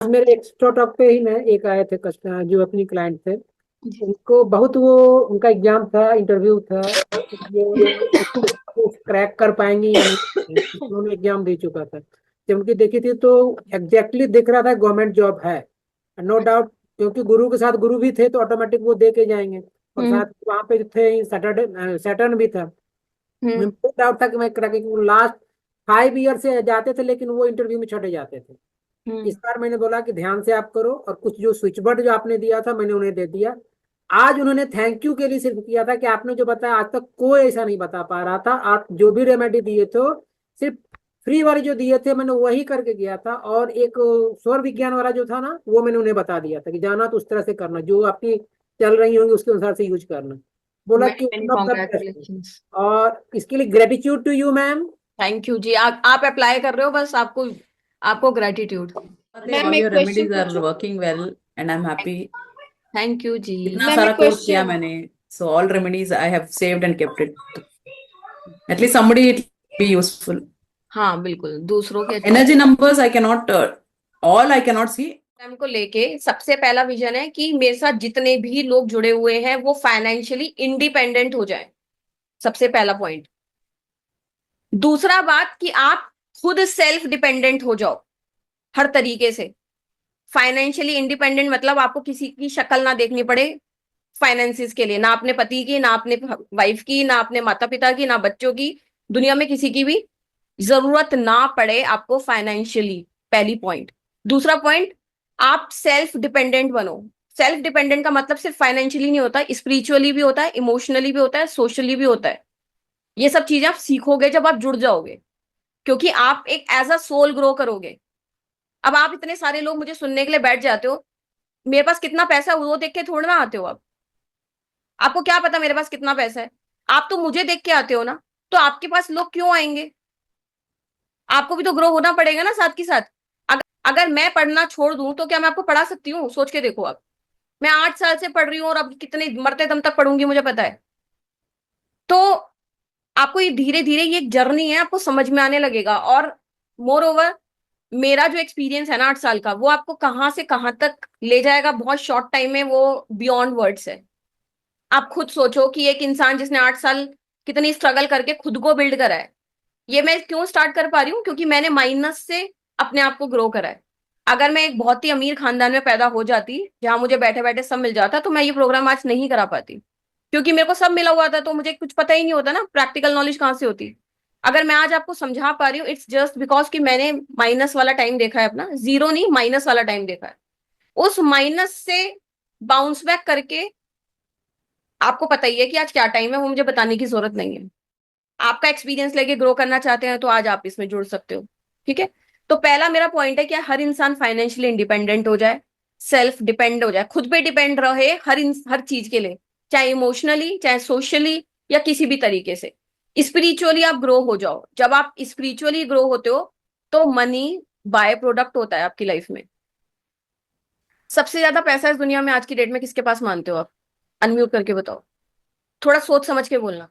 मेरे extra talk पे ही ना एक आए थे कस्टमर जो अपनी क्लाइंट थे। जी। उनको बहुत वो उनका एग्जाम था, इंटरव्यू था, ये क्रैक कर पाएंगे या नहीं, उन्होंने एग्जाम दे चुका था। जब उनकी देखी थी तो एग्जैक्टली दिख रहा था गवर्नमेंट जॉब है, नो डाउट। क्योंकि गुरु के साथ गुरु भी थे तो ऑटोमेटिक वो दे के जाएंगे। और हम्म। साथ वहां पे थे सैटरडे सैटर्न भी था। हम्म। मुझे डाउट था कि मैं क्रैक, लास्ट 5 ईयर से जाते थे लेकिन वो इंटरव्यू में छटे जाते थे। हम्म। इस बार मैंने बोला कि ध्यान से आप करो, और कुछ जो स्विच बोर्ड जो आपने दिया था मैंने उन्हें दे दिया। आज उन्होंने थैंक यू के लिए सिर्फ किया था कि आपने जो बताया आज तक कोई ऐसा नहीं बता पा रहा था। आप जो भी रेमेडी दिए थे सिर्फ फ्री वाले जो दिए थे मैंने वही करके गया था, और एक सौर विज्ञान वाला जो था ना वो मैंने उन्हें बता दिया था कि जाना तो उस तरह से करना, जो आपकी चल रही होंगी उसके अनुसार से यूज करना। बोला मैनी कि many one of the best। Congratulations. और इसके लिए gratitude to you ma'am. Thank you ji. आप अप्लाई कर रहे हो, बस आपको आपको ग्रेटिट्यूड। मैम all एक your क्वेश्चन remedies are पूछूं? working well and I'm happy. Thank you ji. इतना मैम सारा एक कोर्स किया क्वेश्चन। मैंने, so all remedies I have saved and kept it. At least somebody it be useful. हाँ बिल्कुल, दूसरों के Energy numbers I cannot, all I cannot see. Program को लेके सबसे पहला विजन है कि मेरे साथ जितने भी लोग जुड़े हुए हैं वो फाइनेंशियली इंडिपेंडेंट हो जाएं। सबसे पहला पॉइंट। दूसरा बात कि आप खुद सेल्फ डिपेंडेंट हो जाओ हर तरीके से। फाइनेंशियली इंडिपेंडेंट मतलब आपको किसी की शक्ल ना देखनी पड़े फाइनेंसिस के लिए, ना अपने पति की, ना अपने वाइफ की, ना अपने माता पिता की, ना बच्चों की, दुनिया में किसी की भी जरूरत ना पड़े आपको फाइनेंशियली। पहली पॉइंट। दूसरा पॉइंट, आप सेल्फ डिपेंडेंट बनो। सेल्फ डिपेंडेंट का मतलब सिर्फ फाइनेंशियली नहीं होता, स्पिरिचुअली भी होता है, इमोशनली भी होता है, सोशली भी होता है। ये सब चीजें आप सीखोगे जब आप जुड़ जाओगे, क्योंकि आप एक एज अ सोल ग्रो करोगे। अब आप इतने सारे लोग मुझे सुनने के लिए बैठ जाते हो, मेरे पास कितना पैसा है वो देख के थोड़ा ना आते हो आप। आपको क्या पता मेरे पास कितना पैसा है? आप तो मुझे देख के आते हो ना, तो आपके पास लोग क्यों आएंगे? आपको भी तो ग्रो होना पड़ेगा ना साथ के साथ। अगर मैं पढ़ना छोड़ दूं तो क्या मैं आपको पढ़ा सकती हूँ? सोच के देखो आप। मैं 8 साल से पढ़ रही हूँ और अब कितने मरते दम तक पढ़ूंगी मुझे पता है। तो आपको ये धीरे धीरे ये एक जर्नी है, आपको समझ में आने लगेगा। और मोर ओवर, मेरा जो एक्सपीरियंस है ना 8 साल का, वो आपको कहाँ से कहाँ तक ले जाएगा बहुत शॉर्ट टाइम में, वो बियॉन्ड वर्ड्स है। आप खुद सोचो कि एक इंसान जिसने 8 साल कितनी स्ट्रगल करके खुद को बिल्ड करा है। ये मैं क्यों स्टार्ट कर पा रही हूँ? क्योंकि मैंने माइनस से अपने आप को ग्रो करा है। अगर मैं एक बहुत ही अमीर खानदान में पैदा हो जाती जहां मुझे बैठे बैठे सब मिल जाता, तो मैं ये प्रोग्राम आज नहीं करा पाती। क्योंकि मेरे को सब मिला हुआ था तो मुझे कुछ पता ही नहीं होता ना, प्रैक्टिकल नॉलेज कहाँ से होती। अगर मैं आज आपको समझा पा रही हूँ, इट्स जस्ट बिकॉज कि मैंने माइनस वाला टाइम देखा है अपना, जीरो नहीं माइनस वाला टाइम देखा है। उस माइनस से बाउंस बैक करके, आपको पता ही है कि आज क्या टाइम है, वो मुझे बताने की जरूरत नहीं है। आपका एक्सपीरियंस लेके ग्रो करना चाहते हैं तो आज आप इसमें जुड़ सकते हो। ठीक है। तो पहला मेरा पॉइंट है कि हर इंसान फाइनेंशियली इंडिपेंडेंट हो जाए, सेल्फ डिपेंड हो जाए, खुद पे डिपेंड रहे हर चीज के लिए, चाहे इमोशनली, चाहे सोशली, या किसी भी तरीके से। स्पिरिचुअली आप ग्रो हो जाओ। जब आप स्पिरिचुअली ग्रो होते हो तो मनी बाय प्रोडक्ट होता है आपकी लाइफ में। सबसे ज्यादा पैसा इस दुनिया में आज की डेट में किसके पास मानते हो आप? अनम्यूट करके बताओ, थोड़ा सोच समझ के बोलना।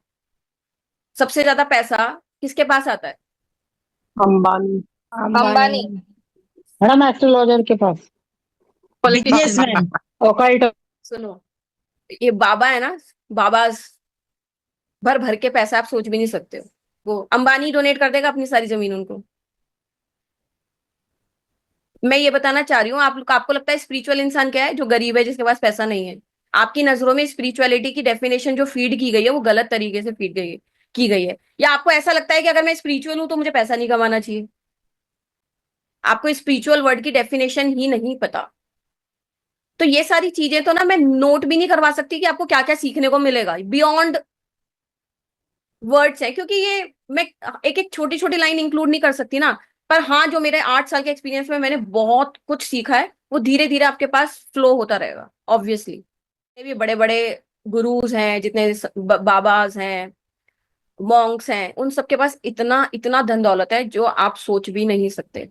सबसे ज्यादा पैसा किसके पास आता है? अंबानी। अंबानी। मैडम एस्ट्रोलॉजर के पास। पॉलिटिशियन। बिजनेसमैन। ओकल्ट। सुनो, ये बाबा है ना, बाबा भर भर के पैसा आप सोच भी नहीं सकते हो। वो अंबानी डोनेट कर देगा अपनी सारी जमीन उनको। मैं ये बताना चाह रही हूँ, आपको लगता है स्पिरिचुअल इंसान क्या है? जो गरीब है, जिसके पास पैसा नहीं है। आपकी नजरों में स्पिरिचुअलिटी की डेफिनेशन जो फीड की गई है वो गलत तरीके से फीड गई है, की गई है। या आपको ऐसा लगता है कि अगर मैं स्पिरिचुअल हूं तो मुझे पैसा नहीं कमाना चाहिए? आपको स्पिरिचुअल वर्ड की डेफिनेशन ही नहीं पता। तो ये सारी चीजें तो ना मैं नोट भी नहीं करवा सकती कि आपको क्या क्या सीखने को मिलेगा बियॉन्ड वर्ड्स है, क्योंकि ये मैं एक एक छोटी छोटी लाइन इंक्लूड नहीं कर सकती ना। पर हाँ, जो मेरे 8 साल के एक्सपीरियंस में मैंने बहुत कुछ सीखा है, वो धीरे धीरे आपके पास फ्लो होता रहेगा ऑब्वियसली। भी बड़े बड़े गुरुज हैं, जितने बाबाज हैं, मॉन्क्स हैं, उन सबके पास इतना इतना धन दौलत है जो आप सोच भी नहीं सकते।